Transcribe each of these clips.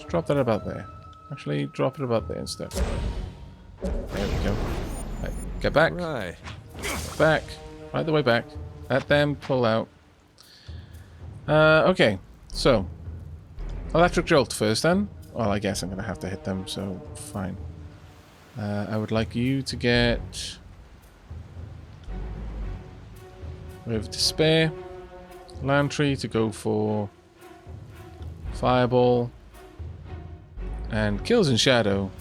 Just drop that about there. Actually, drop it about there instead. There we go. Right, get back. Right. Back. Right the way back. Let them pull out. Okay. So, electric jolt first then. Well, I guess I'm going to have to hit them, so fine. I would like you to get with despair. Lantry to go for fireball. And kills in shadow.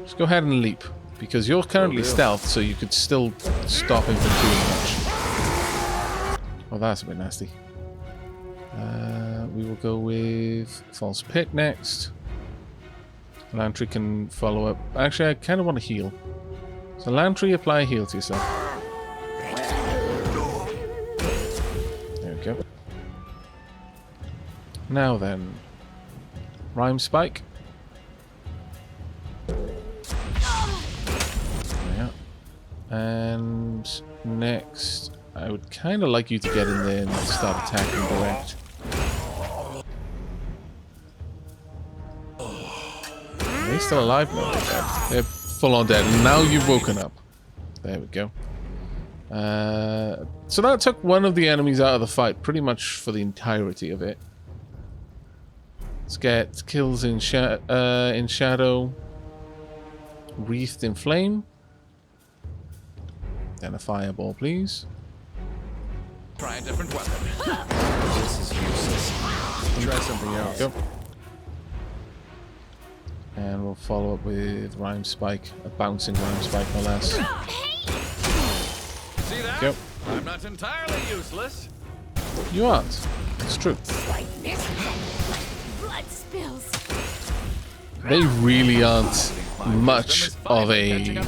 Just go ahead and leap. Because you're currently stealth, so you could still stop him from doing much. Oh, that's a bit nasty. We will go with False Pit next. Lantry can follow up. Actually, I kind of want to heal. So Lantry, apply a heal to yourself. There we go. Now then. Rhyme Spike. Yeah. And next, I would kind of like you to get in there and start attacking direct. Are they still alive? No, they're dead. They're full on dead. Now you've woken up. There we go. So that took one of the enemies out of the fight pretty much for the entirety of it. Let's get kills in shadow. Wreathed in flame. Then a fireball, please. Try a different weapon. This is useless. Try something else. Go. And we'll follow up with Rhyme Spike, a bouncing Rhyme Spike no less. See that? Go. I'm not entirely useless. You aren't. It's true. Like this, blood spills. They really aren't much of a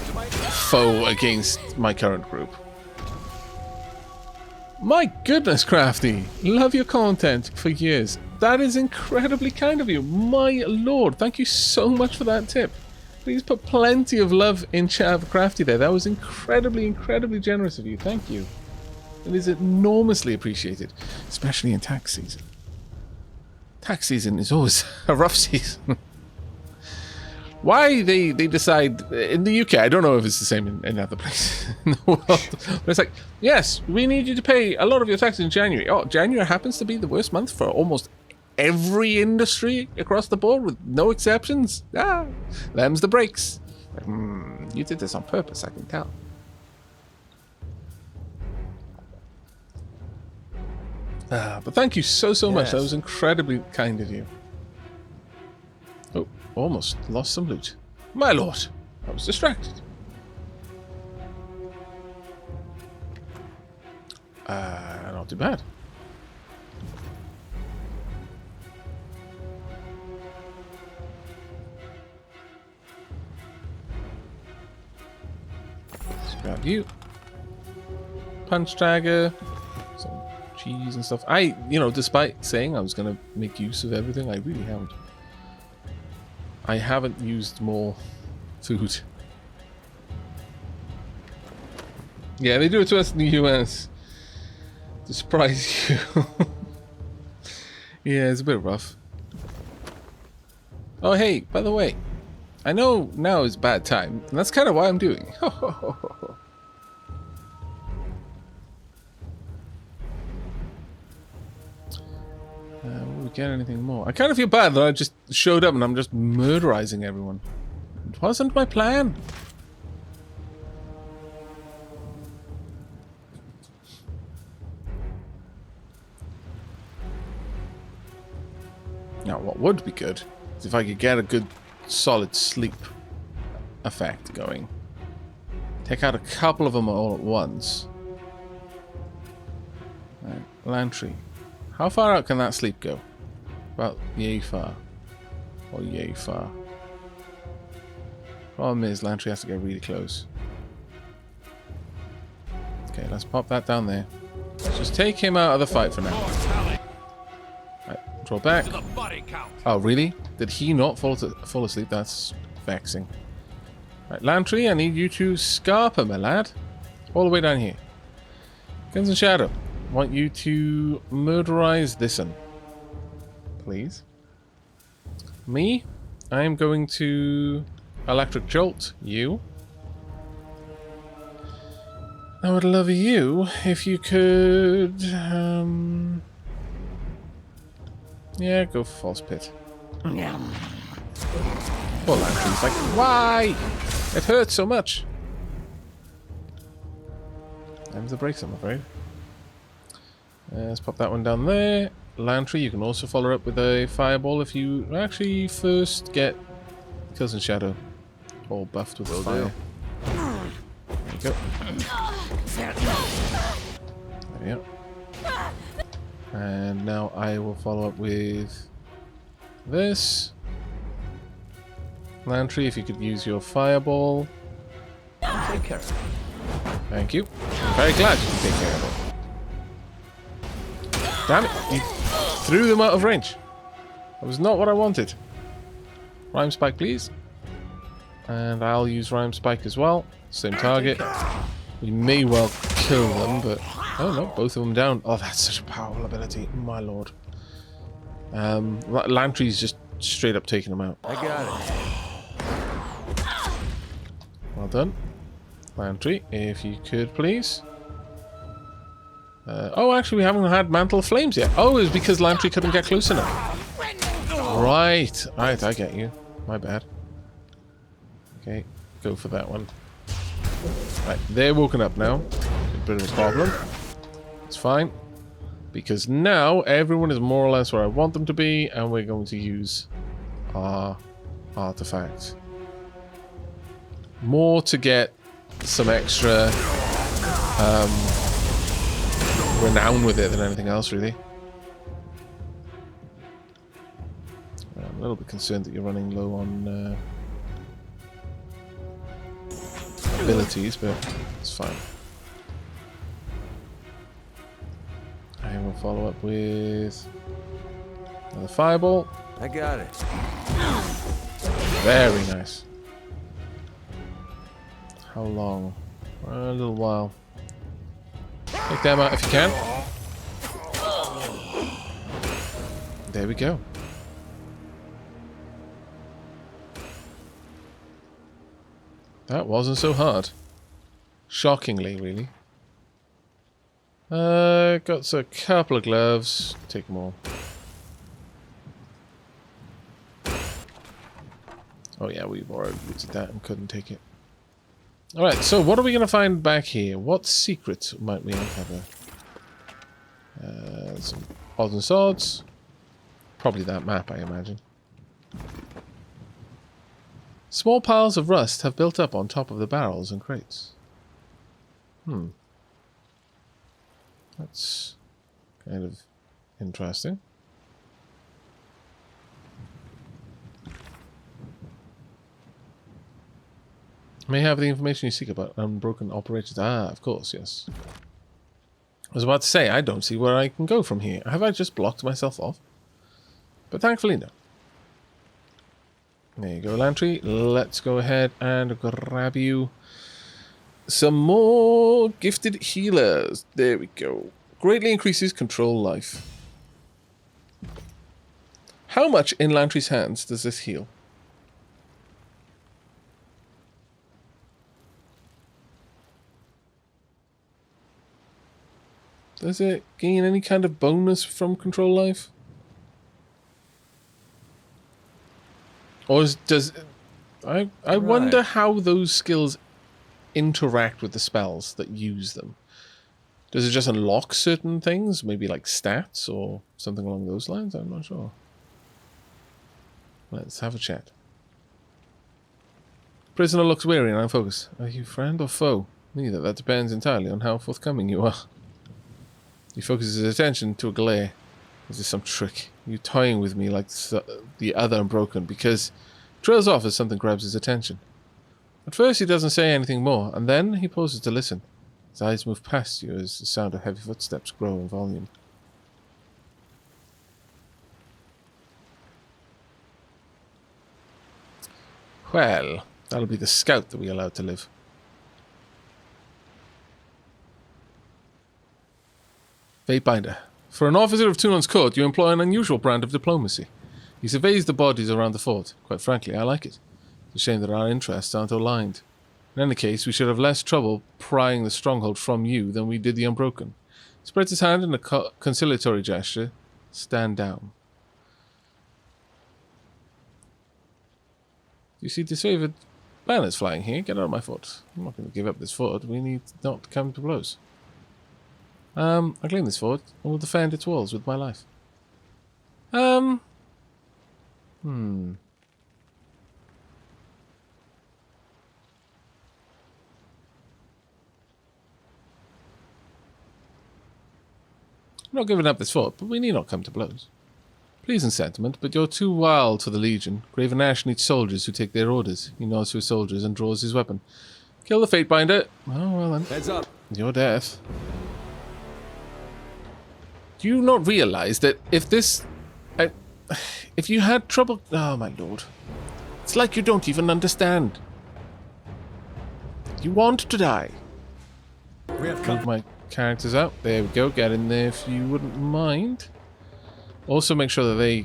foe against my current group. My goodness, Crafty! Love your content for years. That is incredibly kind of you. My lord, thank you so much for that tip. Please put plenty of love in chat for Crafty there. That was incredibly, incredibly generous of you. Thank you. It is enormously appreciated, especially in tax season. Tax season is always a rough season. Why they decide in the UK, I don't know if it's the same in other places in the world, but it's like, yes, we need you to pay a lot of your taxes in January. Oh, January happens to be the worst month for almost every industry across the board with no exceptions. Ah, them's the breaks. You did this on purpose, I can tell. But thank you so much. That was incredibly kind of you. Oh, almost lost some loot. My lord, I was distracted. Not too bad. Let's grab you. Punch dagger. Some cheese and stuff. Despite saying I was going to make use of everything, I really haven't. I haven't used more food. Yeah, they do it to us in the US. To surprise you. Yeah, it's a bit rough. Oh, hey, by the way, I know now is bad time, and that's kind of why I'm doing it. Will we get anything more? I kind of feel bad that I just showed up and I'm just murderizing everyone. It wasn't my plan. Now, what would be good is if I could get a good, solid sleep effect going. Take out a couple of them all at once. Right, Lantry. How far out can that sleep go? About yay far. Or yay far. Problem is, Lantry has to get really close. Okay, let's pop that down there. Let's just take him out of the fight for now. Right, draw back. Oh, really? Did he not fall asleep? That's vexing. Right, Lantry, I need you to scarper, my lad. All the way down here. Guns and Shadow. I want you to murderize this one. Please. Me? I'm going to electric jolt you. I would love you if you could... yeah, go for false pit. Poor Lantry's like, why? It hurts so much. And the brakes, I'm afraid. Let's pop that one down there. Lantry, you can also follow up with a fireball if you actually first get Kills and Shadow all buffed with fire. There you go. There we go. And now I will follow up with this. Lantry, if you could use your fireball. Take care. Thank you. I'm very glad you can take care of it. Damn it, you threw them out of range. That was not what I wanted. Rhyme Spike, please. And I'll use Rhyme Spike as well. Same target. We may well kill them, but... oh no, both of them down. Oh, that's such a powerful ability. My lord. Lantry's just straight up taking them out. I got it. Well done. Lantry, if you could, please. Oh, actually, we haven't had Mantle of Flames yet. Oh, it was because Lantry couldn't get close enough. Right. Right, I get you. My bad. Okay, go for that one. Right, they're woken up now. A bit of a problem. It's fine. Because now everyone is more or less where I want them to be, and we're going to use our artifacts. More to get some extra renown with it than anything else, really. I'm a little bit concerned that you're running low on abilities, but it's fine. I will follow up with another fireball. I got it. Very nice. How long? A little while. Take them out if you can. There we go. That wasn't so hard. Shockingly, really. Got a couple of gloves. Take them all. Oh yeah, we've already looted that and couldn't take it. Alright, so what are we going to find back here? What secret might we uncover? Some odds and sods. Probably that map, I imagine. Small piles of rust have built up on top of the barrels and crates. That's kind of interesting. May have the information you seek about unbroken operations. Ah, of course, yes. I was about to say, I don't see where I can go from here. Have I just blocked myself off? But thankfully, no. There you go, Lantry. Let's go ahead and grab you some more gifted healers. There we go. Greatly increases control life. How much in Lantry's hands does this heal? Does it gain any kind of bonus from control life? Or does... I wonder how those skills interact with the spells that use them. Does it just unlock certain things? Maybe like stats or something along those lines? I'm not sure. Let's have a chat. Prisoner looks weary and unfocused. Are you friend or foe? Neither. That depends entirely on how forthcoming you are. He focuses his attention to a glare. Is this some trick? You toying with me like the other Unbroken because trails off as something grabs his attention. At first he doesn't say anything more, and then he pauses to listen. His eyes move past you as the sound of heavy footsteps grow in volume. Well, that'll be the scout that we allowed to live. Fatebinder. For an officer of Tunon's court, you employ an unusual brand of diplomacy. He surveys the bodies around the fort. Quite frankly, I like it. It's a shame that our interests aren't aligned. In any case, we should have less trouble prying the stronghold from you than we did the Unbroken. He spreads his hand in a conciliatory gesture. Stand down. Do you see disfavored banners flying here? Get out of my fort. I'm not going to give up this fort. We need not to come to blows. I claim this fort and will defend its walls with my life. I'm not giving up this fort, but we need not come to blows. Pleasing sentiment, but you're too wild for the Legion. Graven Ash needs soldiers who take their orders. He nods to his soldiers and draws his weapon. Kill the Fatebinder. Oh, well then. Heads up. Your death. Do you not realize that if this... if you had trouble... Oh, my lord. It's like you don't even understand. You want to die. We have Move my characters out. There we go. Get in there if you wouldn't mind. Also make sure that they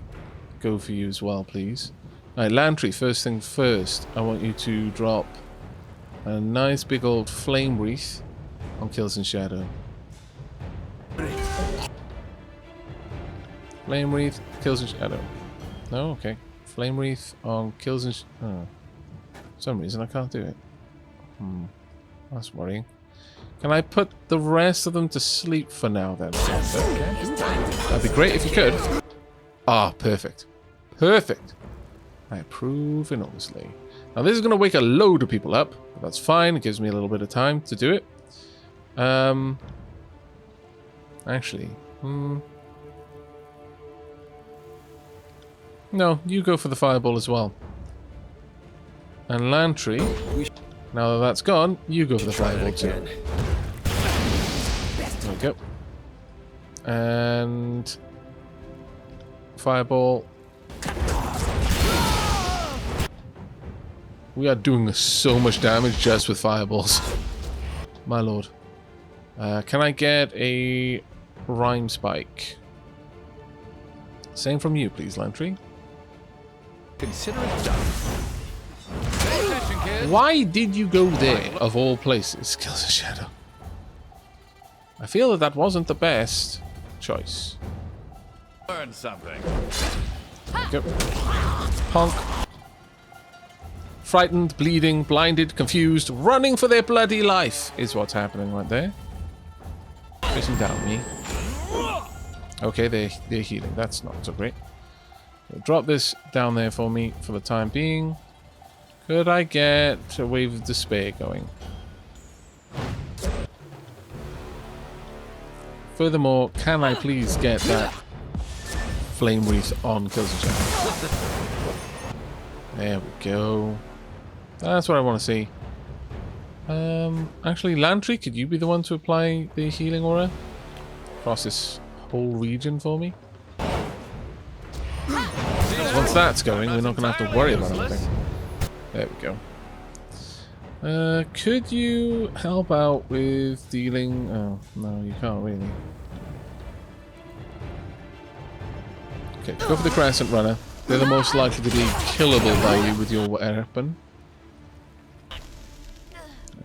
go for you as well, please. Alright, Lantry, first thing first. I want you to drop a nice big old flame wreath on Kills and Shadow. Flame wreath, Kills and Shadow. No, okay. Flame wreath on Kills and oh. For some reason I can't do it. That's worrying. Can I put the rest of them to sleep for now then? Okay. That'd be great if you could. Ah, perfect. Perfect. I approve enormously. Now this is going to wake a load of people up, but that's fine. It gives me a little bit of time to do it. Actually, no, you go for the fireball as well. And Lantry, now that that's gone, you go for the fireball too. There we go. And fireball. We are doing so much damage just with fireballs. My lord. Can I get a rhyme spike? Same from you, please, Lantry. Consider it done. Pay attention, kid. Why did you go there, of all places, Kills a Shadow? I feel that that wasn't the best choice. Learn something. Go. Honk. Frightened, bleeding, blinded, confused, running for their bloody life is what's happening right there. Facing down me. Okay, they're healing. That's not so great. So drop this down there for me for the time being. Could I get a wave of despair going? Furthermore, can I please get that flame wreath on Kills and Shadow? There we go. That's what I want to see. Actually, Lantry, could you be the one to apply the healing aura across this whole region for me? Once that's going, we're not going to have to worry about anything. There we go. Could you help out with dealing... Oh, no, you can't really. Okay, go for the Crescent Runner. They're the most likely to be killable by you with your weapon. There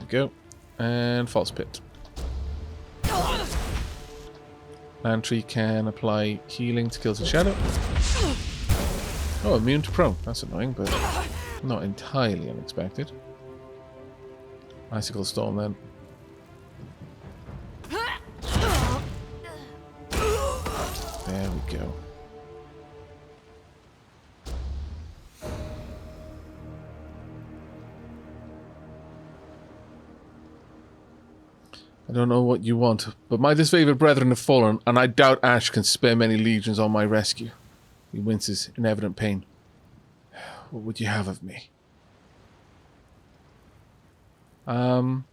we go. And False Pit. Lantry can apply healing to Kills and Shadow. Oh, immune to prone. That's annoying, but not entirely unexpected. Icicle Storm then. There we go. I don't know what you want, but my disfavored brethren have fallen, and I doubt Ash can spare many legions on my rescue. He winces in evident pain. What would you have of me? Will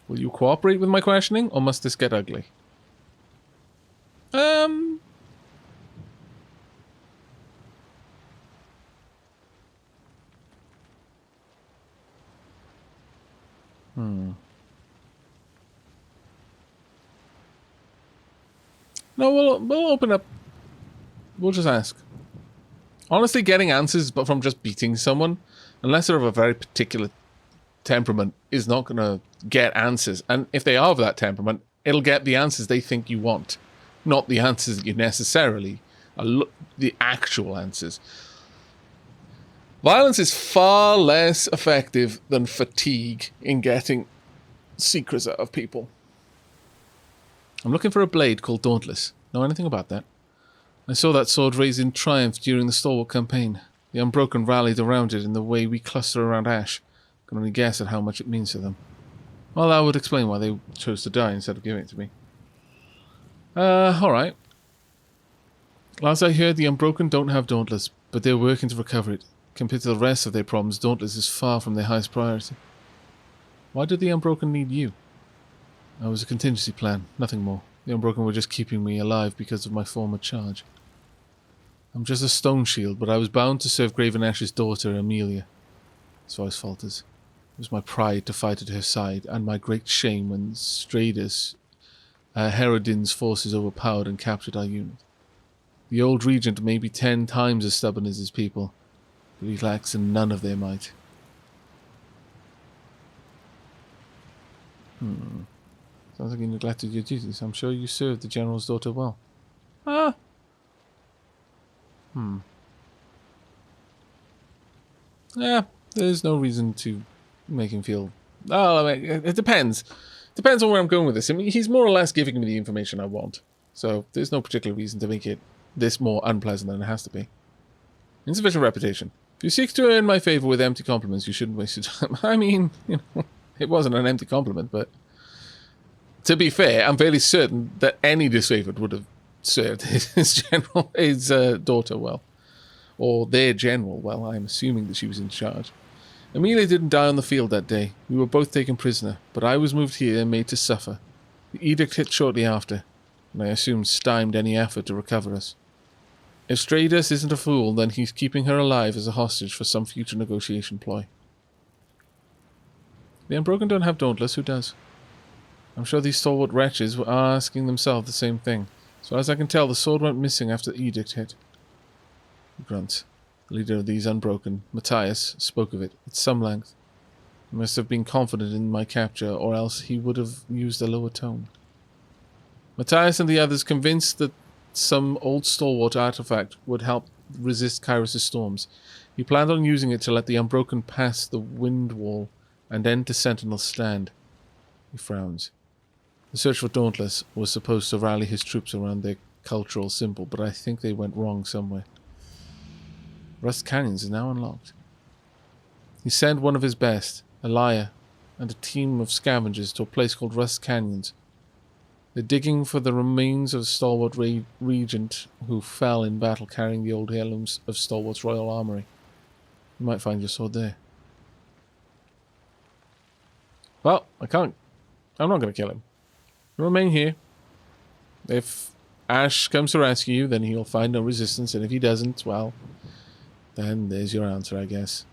you cooperate with my questioning, or must this get ugly? No, we'll open up We'll just ask. Honestly, getting answers but from just beating someone, unless they're of a very particular temperament, is not going to get answers. And if they are of that temperament, it'll get the answers they think you want, not the answers that you necessarily are the actual answers. Violence is far less effective than fatigue in getting secrets out of people. I'm looking for a blade called Dauntless. Know anything about that? I saw that sword raised in triumph during the Stalwart campaign. The Unbroken rallied around it in the way we cluster around Ash. Can only guess at how much it means to them. Well, that would explain why they chose to die instead of giving it to me. Alright. Last I heard, the Unbroken don't have Dauntless, but they're working to recover it. Compared to the rest of their problems, Dauntless is far from their highest priority. Why did the Unbroken need you? It was a contingency plan, nothing more. The Unbroken were just keeping me alive because of my former charge. I'm just a stone shield, but I was bound to serve Graven Ash's daughter, Amelia. His voice falters. It was my pride to fight at her side, and my great shame when Stradus, Herodin's forces overpowered and captured our unit. The old regent may be 10 times as stubborn as his people, but he lacks in none of their might. Sounds like you neglected your duties. I'm sure you served the general's daughter well. Yeah, there's no reason to make him feel... Oh, I mean, it depends. Depends on where I'm going with this. I mean, he's more or less giving me the information I want. So there's no particular reason to make it this more unpleasant than it has to be. Insufficient reputation. If you seek to earn my favour with empty compliments, you shouldn't waste your time. I mean, it wasn't an empty compliment, but... To be fair, I'm fairly certain that any disfavoured would have served his daughter well. Or their general well. I'm assuming that she was in charge. Amelia didn't die on the field that day. We were both taken prisoner, but I was moved here and made to suffer. The edict hit shortly after, and I assume stymied any effort to recover us. If Stradus isn't a fool, then he's keeping her alive as a hostage for some future negotiation ploy. The Unbroken don't have Dauntless, who does? I'm sure these stalwart wretches were asking themselves the same thing. As far as I can tell, the sword went missing after the edict hit. He grunts. The leader of these Unbroken, Matthias, spoke of it at some length. He must have been confident in my capture, or else he would have used a lower tone. Matthias and the others convinced that some old stalwart artifact would help resist Kyros' storms. He planned on using it to let the Unbroken pass the wind wall and end the Sentinel's stand. He frowns. The search for Dauntless was supposed to rally his troops around their cultural symbol, but I think they went wrong somewhere. Rust Canyons is now unlocked. He sent one of his best, a liar, and a team of scavengers to a place called Rust Canyons. They're digging for the remains of Stalwart Regent who fell in battle carrying the old heirlooms of Stalwart's royal armory. You might find your sword there. Well, I'm not going to kill him. He'll remain here. If Ash comes to rescue you, then he'll find no resistance, and if he doesn't, well, then there's your answer, I guess.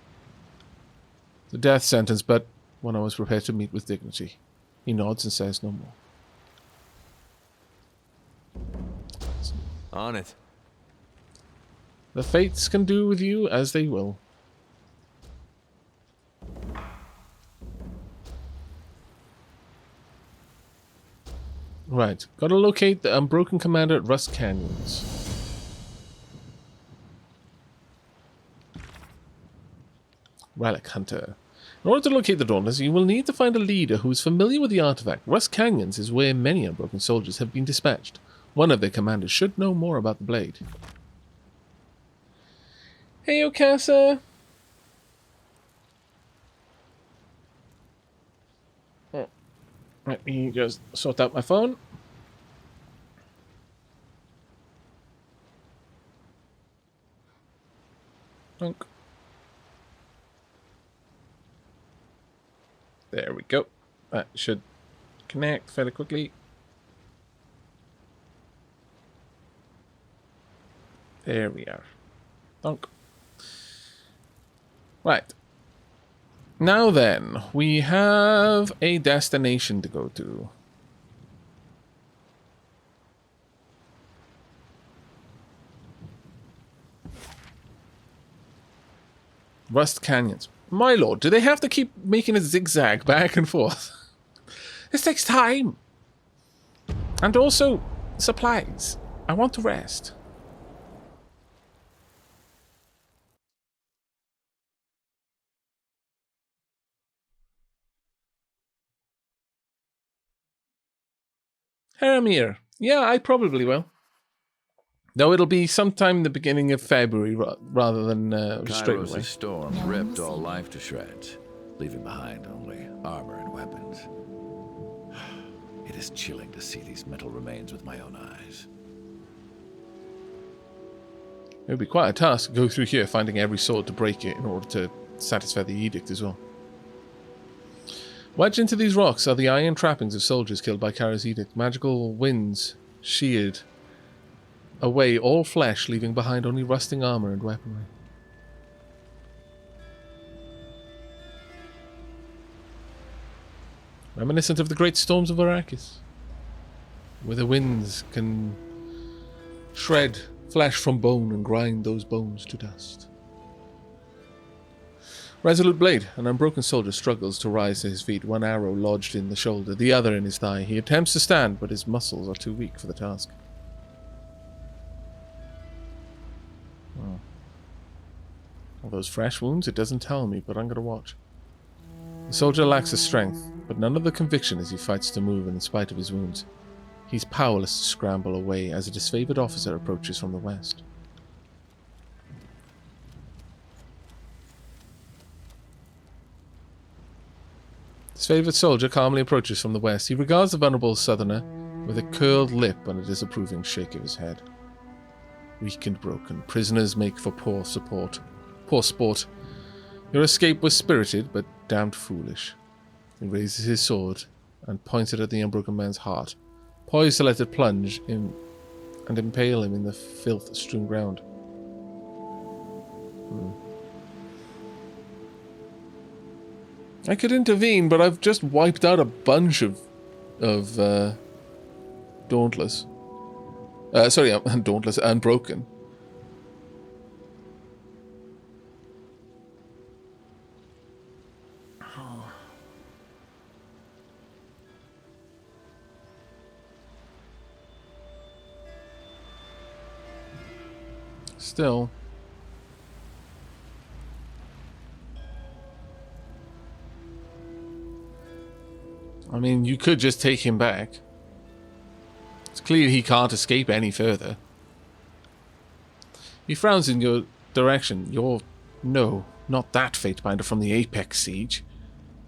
The death sentence, but one I was prepared to meet with dignity. He nods and says no more. On it. The fates can do with you as they will. Right, gotta locate the Unbroken commander at Rust Canyons. Relic Hunter. In order to locate the Dauntless, you will need to find a leader who is familiar with the artifact. Rust Canyons is where many Unbroken soldiers have been dispatched. One of their commanders should know more about the blade. Hey, Okasa! Let me just sort out my phone. Dunk. There we go. That should connect fairly quickly. There we are. Dunk. Right. Now then, we have a destination to go to. Rust canyons. My lord, do they have to keep making a zigzag back and forth? This takes time. And also, supplies. I want to rest. Haramir. Yeah, I probably will. Though it'll be sometime in the beginning of February rather than straight away. Kyros' storm ripped all life to shreds, leaving behind only armor and weapons. It is chilling to see these metal remains with my own eyes. It would be quite a task to go through here finding every sword to break it in order to satisfy the edict as well. Wedged into these rocks are the iron trappings of soldiers killed by Kyros' edict. Magical winds sheared away all flesh, leaving behind only rusting armor and weaponry. Reminiscent of the great storms of Arrakis, where the winds can shred flesh from bone and grind those bones to dust. Resolute blade, an unbroken soldier struggles to rise to his feet, one arrow lodged in the shoulder, the other in his thigh. He attempts to stand, but his muscles are too weak for the task. Oh. All those fresh wounds? It doesn't tell me, but I'm going to watch. The soldier lacks the strength, but none of the conviction as he fights to move in spite of his wounds. He's powerless to scramble away as a disfavored officer approaches from the west. Disfavored soldier calmly approaches from the west. He regards the vulnerable southerner with a curled lip and a disapproving shake of his head. Weak and broken, prisoners make for poor sport. Your escape was spirited, but damned foolish. He raises his sword and points it at the unbroken man's heart, poised to let it plunge in and impale him in the filth-strewn ground. I could intervene, but I've just wiped out a bunch of Dauntless. Sorry, Dauntless, Unbroken. Still. I mean, you could just take him back. It's clear he can't escape any further. He frowns in your direction. No, not that Fatebinder from the Apex siege.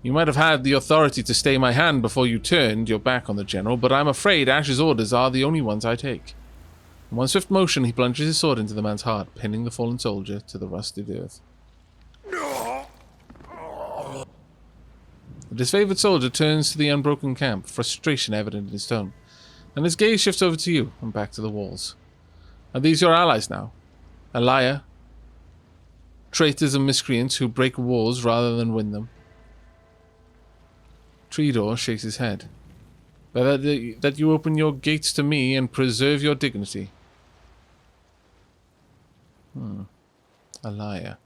You might have had the authority to stay my hand before you turned your back on the general, but I'm afraid Ash's orders are the only ones I take. In one swift motion, he plunges his sword into the man's heart, pinning the fallen soldier to the rusted earth. The disfavored soldier turns to the unbroken camp, frustration evident in his tone, and his gaze shifts over to you and back to the walls. Are these your allies now? Elia? Traitors and miscreants who break wars rather than win them? Tredor shakes his head. But that you open your gates to me and preserve your dignity. Elia.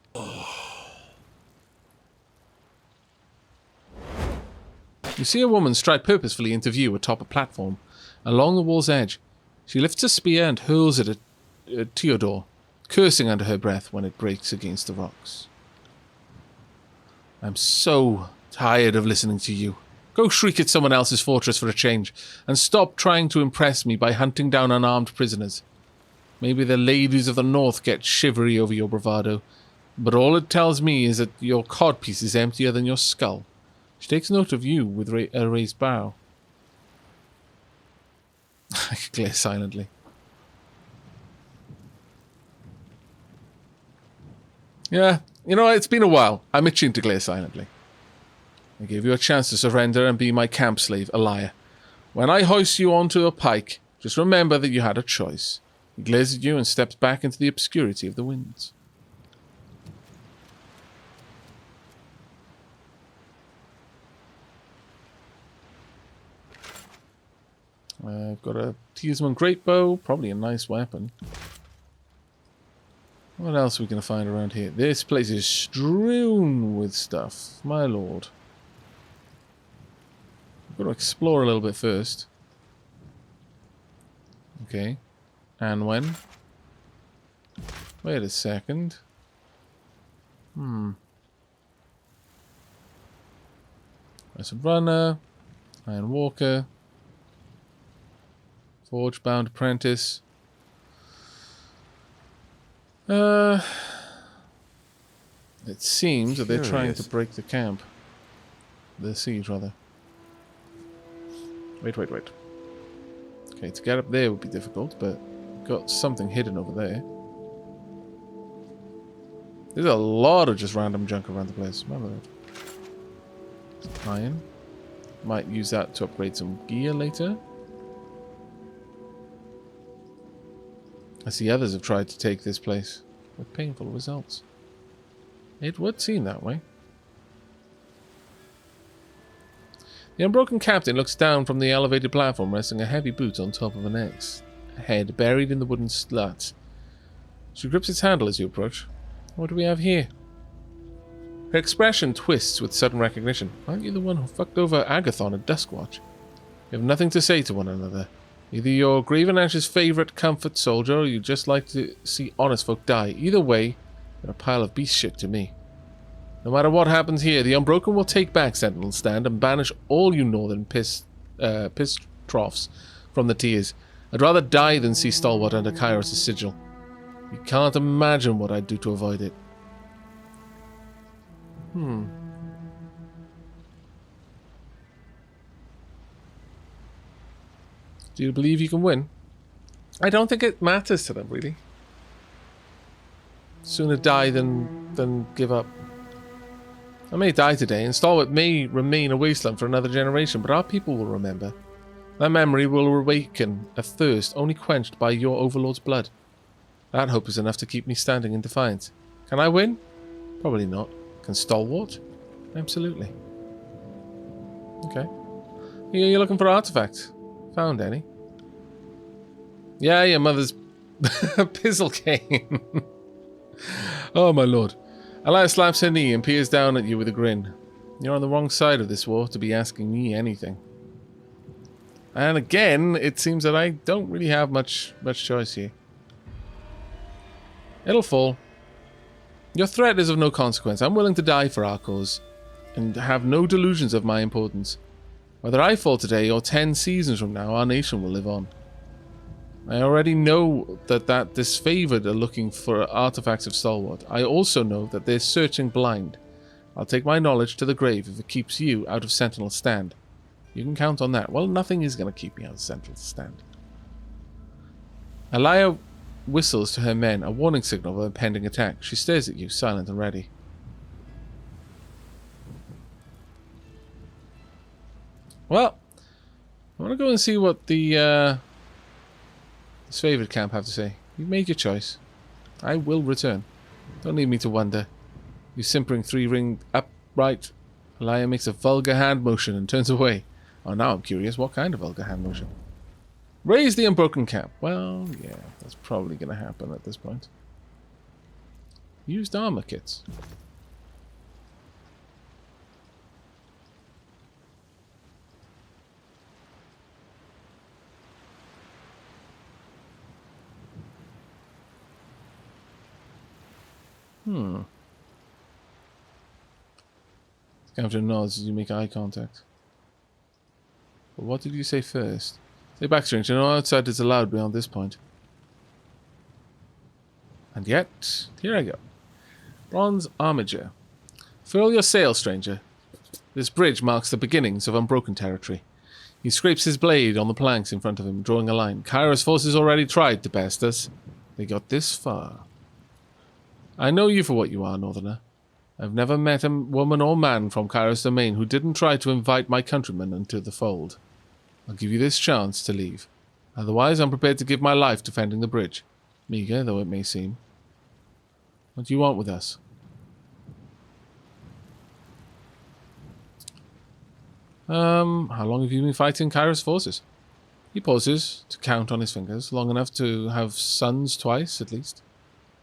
You see a woman stride purposefully into view atop a platform, along the wall's edge. She lifts a spear and hurls it at Theodore, cursing under her breath when it breaks against the rocks. I'm so tired of listening to you. Go shriek at someone else's fortress for a change, and stop trying to impress me by hunting down unarmed prisoners. Maybe the ladies of the north get shivery over your bravado, but all it tells me is that your codpiece is emptier than your skull. She takes note of you with a raised brow. I glare silently. Yeah, you know, it's been a while. I'm itching to glare silently. I gave you a chance to surrender and be my camp slave, Elia. When I hoist you onto a pike, just remember that you had a choice. He glares at you and steps back into the obscurity of the winds. I've got a Tearsman Greatbow, probably a nice weapon. What else are we going to find around here? This place is strewn with stuff. My lord. We've got to explore a little bit first. Okay. And when? Wait a second. There's a runner. Iron walker. Forge bound apprentice. It seems that they're trying to break the camp. The siege, rather. Wait. Okay, to get up there would be difficult, but we've got something hidden over there. There's a lot of just random junk around the place. Remember that. Iron. Might use that to upgrade some gear later. I see others have tried to take this place with painful results. It would seem that way. The unbroken captain looks down from the elevated platform, resting a heavy boot on top of an axe, a head buried in the wooden slats. She grips its handle as you approach. What do we have here? Her expression twists with sudden recognition. Aren't you the one who fucked over Agathon at Duskwatch? You have nothing to say to one another. Either you're Gravenash's favourite comfort soldier, or you just like to see honest folk die. Either way, you're a pile of beast shit to me. No matter what happens here, the Unbroken will take back Sentinel Stand and banish all you northern piss troughs from the tiers. I'd rather die than see Stalwart under Kyros' sigil. You can't imagine what I'd do to avoid it. Do you believe you can win? I don't think it matters to them, really. Sooner die than give up. I may die today, and Stalwart may remain a wasteland for another generation, but our people will remember. That memory will awaken a thirst only quenched by your overlord's blood. That hope is enough to keep me standing in defiance. Can I win? Probably not. Can Stalwart? Absolutely. Okay. You're looking for artifacts. Found any? Yeah, your mother's pizzle cane. Oh, my lord. Alaya slaps her knee and peers down at you with a grin. You're on the wrong side of this war to be asking me anything. And again, it seems that I don't really have much choice here. It'll fall. Your threat is of no consequence. I'm willing to die for our cause, and have no delusions of my importance. Whether I fall today or 10 seasons from now, our nation will live on. I already know that disfavored are looking for artifacts of Stalwart. I also know that they're searching blind. I'll take my knowledge to the grave if it keeps you out of Sentinel Stand. You can count on that. Well, nothing is going to keep me out of Sentinel Stand. Alaya whistles to her men, a warning signal of impending attack. She stares at you, silent and ready. Well, I want to go and see what the favoured camp have to say. You made your choice. I will return. Don't need me to wonder. You simpering three-ring upright. Alaya makes a vulgar hand motion and turns away. Oh, now I'm curious. What kind of vulgar hand motion? Raise the unbroken camp. Well, yeah, that's probably going to happen at this point. Used armor kits. Captain nods as you make eye contact. But what did you say first? Stay back, stranger. No outside is allowed beyond this point. And yet, here I go. Bronze armature. Furl your sail, stranger. This bridge marks the beginnings of unbroken territory. He scrapes his blade on the planks in front of him, drawing a line. Kyros forces already tried to best us. They got this far. I know you for what you are, Northerner. I've never met a woman or man from Kyros domain who didn't try to invite my countrymen into the fold. I'll give you this chance to leave. Otherwise, I'm prepared to give my life defending the bridge. Meager though it may seem. What do you want with us? How long have you been fighting Kyros forces? He pauses to count on his fingers, long enough to have sons twice, at least.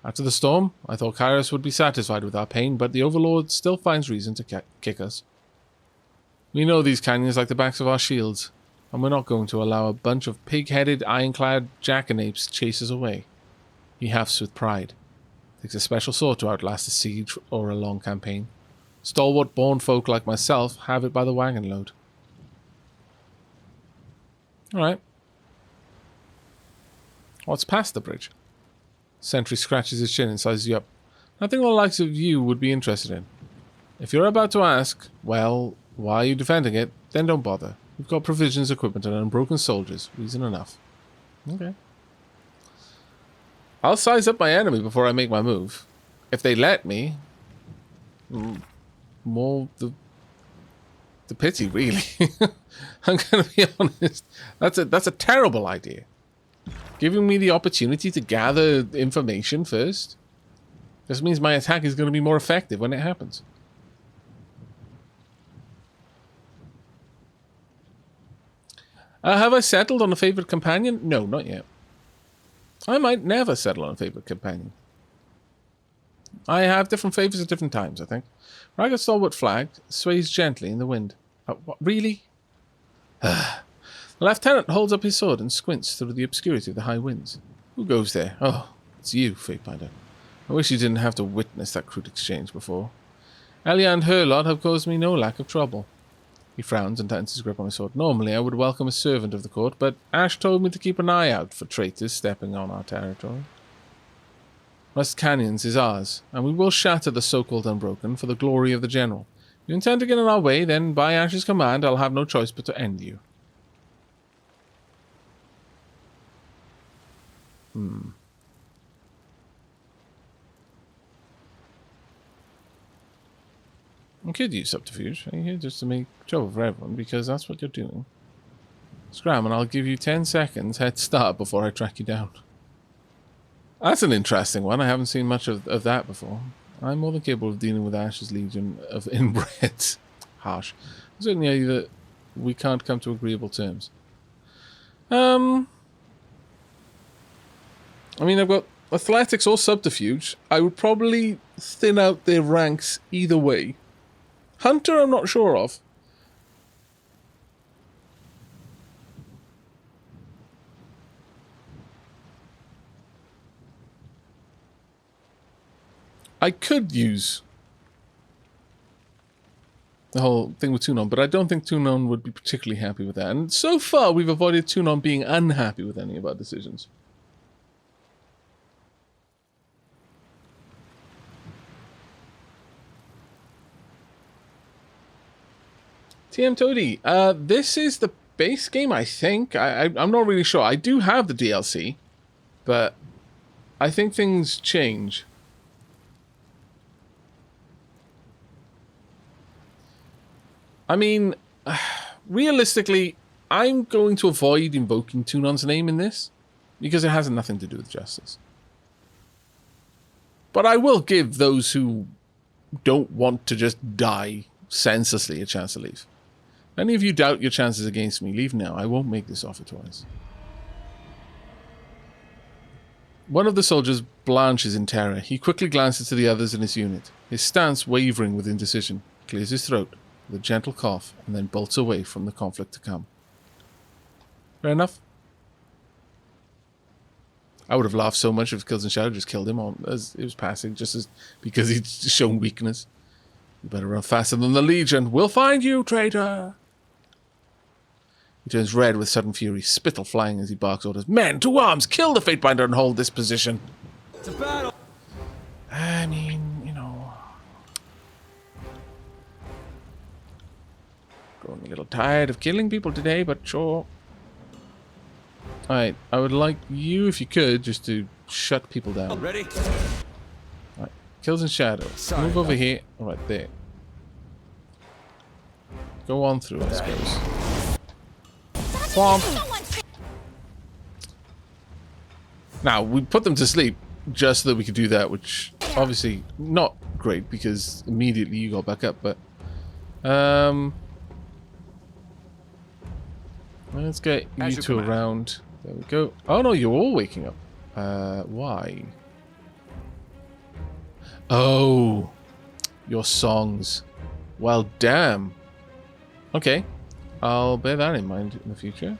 After the storm, I thought Kyros would be satisfied with our pain, but the Overlord still finds reason to kick us. We know these canyons like the backs of our shields, and we're not going to allow a bunch of pig-headed, ironclad jackanapes chase us away. He huffs with pride. Takes a special sword to outlast a siege or a long campaign. Stalwart born folk like myself have it by the wagon load. Alright. What's past the bridge? Sentry scratches his chin and sizes you up. Nothing the likes of you would be interested in. If you're about to ask, well, why are you defending it, then don't bother. We've got provisions, equipment, and unbroken soldiers. Reason enough. Okay. I'll size up my enemy before I make my move. If they let me. More the pity, really. I'm going to be honest. That's a terrible idea. Giving me the opportunity to gather information first. This means my attack is going to be more effective when it happens. Have I settled on a favorite companion? No, not yet. I might never settle on a favorite companion. I have different favors at different times, I think. Ragged stalwart flag sways gently in the wind. What, really? The lieutenant holds up his sword and squints through the obscurity of the high winds. Who goes there? Oh, it's you, Fatebinder. I wish you didn't have to witness that crude exchange before. Elia and her lot have caused me no lack of trouble. He frowns and tightens his grip on his sword. Normally I would welcome a servant of the court, but Ash told me to keep an eye out for traitors stepping on our territory. Rust Canyons is ours, and we will shatter the so-called Unbroken for the glory of the General. If you intend to get in our way, then by Ash's command I'll have no choice but to end you. I could use subterfuge here just to make trouble for everyone, because that's what you're doing. Scram, and I'll give you 10 seconds head start before I track you down. That's an interesting one. I haven't seen much of that before. I'm more than capable of dealing with Ash's legion of inbreds. Harsh. I'm certainly that we can't come to agreeable terms. I mean, I've got athletics or subterfuge. I would probably thin out their ranks either way. Hunter, I'm not sure of. I could use the whole thing with Tunon, but I don't think Tunon would be particularly happy with that. And so far, we've avoided Tunon being unhappy with any of our decisions. TM Toady, this is the base game, I think. I'm not really sure. I do have the DLC, but I think things change. I mean, realistically, I'm going to avoid invoking Tunon's name in this, because it has nothing to do with justice. But I will give those who don't want to just die senselessly a chance to leave. If any of you doubt your chances against me, leave now. I won't make this offer twice. One of the soldiers blanches in terror. He quickly glances to the others in his unit, his stance wavering with indecision, clears his throat with a gentle cough, and then bolts away from the conflict to come. Fair enough. I would have laughed so much if Kills and Shadow just killed him as it was passing, just as because he'd shown weakness. You better run faster than the Legion. We'll find you, traitor! He turns red with sudden fury, spittle flying as he barks orders. Men, to arms! Kill the Fatebinder and hold this position! It's a battle! I mean, you know... Growing a little tired of killing people today, but sure. Alright, I would like you, if you could, just to shut people down. Ready? Alright, Kills and Shadow. Sorry, Move over here. Alright, there. Go on through, I suppose. Swamp. Now, we put them to sleep just so that we could do that, which obviously not great because immediately you got back up, but let's get you two around. There we go. Oh no, you're all waking up. Why? Oh, your songs. Well, damn. Okay, I'll bear that in mind in the future.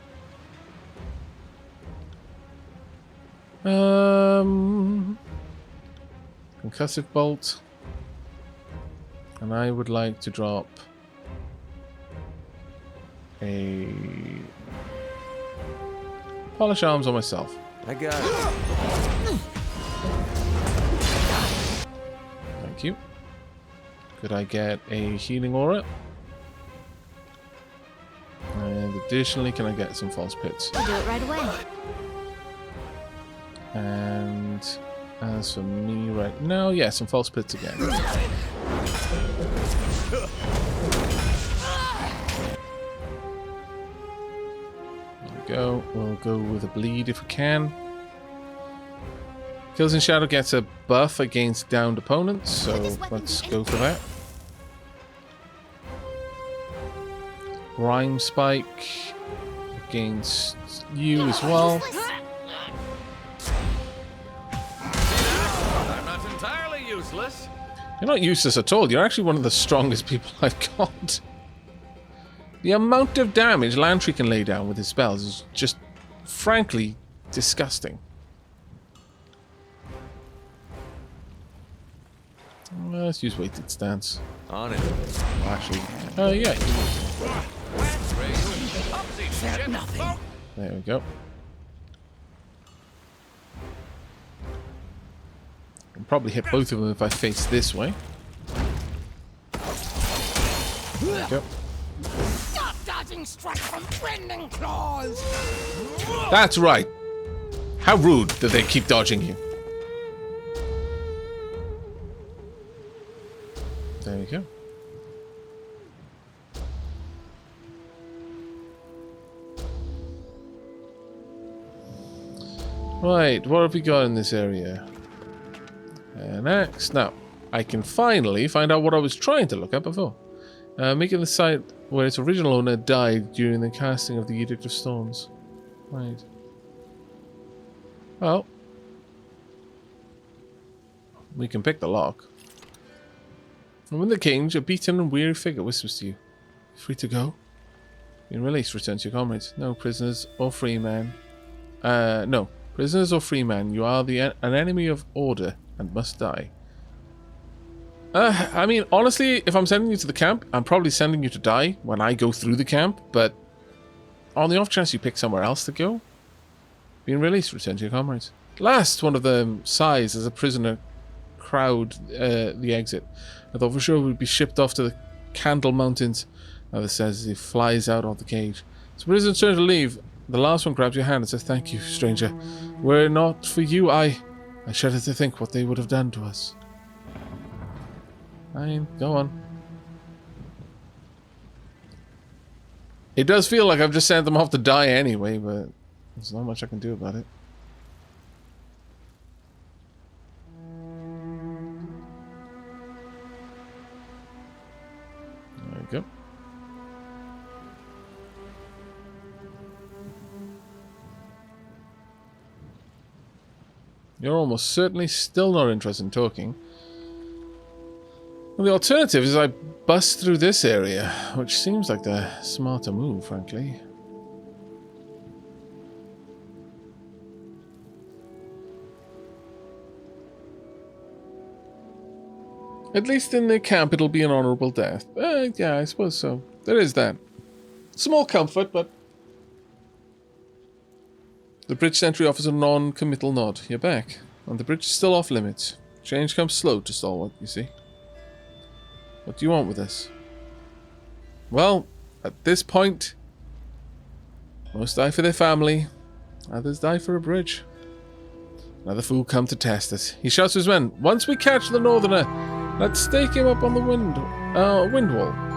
Concussive bolt. And I would like to drop a polish arms on myself. I got it. Thank you. Could I get a healing aura? And additionally, can I get some false pits? I'll do it right away. And as for me right now, yeah, some false pits again. There we go. We'll go with a bleed if we can. Kills in Shadow gets a buff against downed opponents, so let's go for that. Rhyme Spike against you as well. I'm not entirely useless. You're not useless at all. You're actually one of the strongest people I've got. The amount of damage Lantry can lay down with his spells is just, frankly, disgusting. Let's use weighted stance. On it. Well, actually, yeah. Nothing. There we go. I'll probably hit both of them if I face this way. There we go. Stop dodging strike from trending claws. That's right. How rude that they keep dodging you. There we go. Right, what have we got in this area? Next. Now, I can finally find out what I was trying to look at before. Making the site where its original owner died during the casting of the Edict of Storms. Right. Well, we can pick the lock. And in the cage, a beaten and weary figure whispers to you. Free to go? Being released, return to your comrades. No prisoners or free men. No. Prisoners or free men, you are an enemy of order and must die. I mean, honestly, if I'm sending you to the camp, I'm probably sending you to die when I go through the camp, but on the off chance you pick somewhere else to go, being released, return to your comrades. Last, one of them sighs as a prisoner crowd the exit. I thought for sure we'd be shipped off to the Candle Mountains, another says as he flies out of the cage. So prisoners turn to leave. The last one grabs your hand and says, "Thank you, stranger. Were it not for you, I shudder to think what they would have done to us." Fine, go on. It does feel like I've just sent them off to die anyway, but there's not much I can do about it. There we go. You're almost certainly still not interested in talking. Well, the alternative is I bust through this area, which seems like the smarter move, frankly. At least in the camp it'll be an honourable death. Yeah, I suppose so. There is that. Small comfort, but... The bridge sentry offers a non-committal nod. You're back. And the bridge is still off limits. Change comes slow to Stalwart, you see. What do you want with this? Well, at this point, most die for their family, others die for a bridge. Another fool come to test us. He shouts to his men, "Once we catch the northerner, let's stake him up on the wind wall.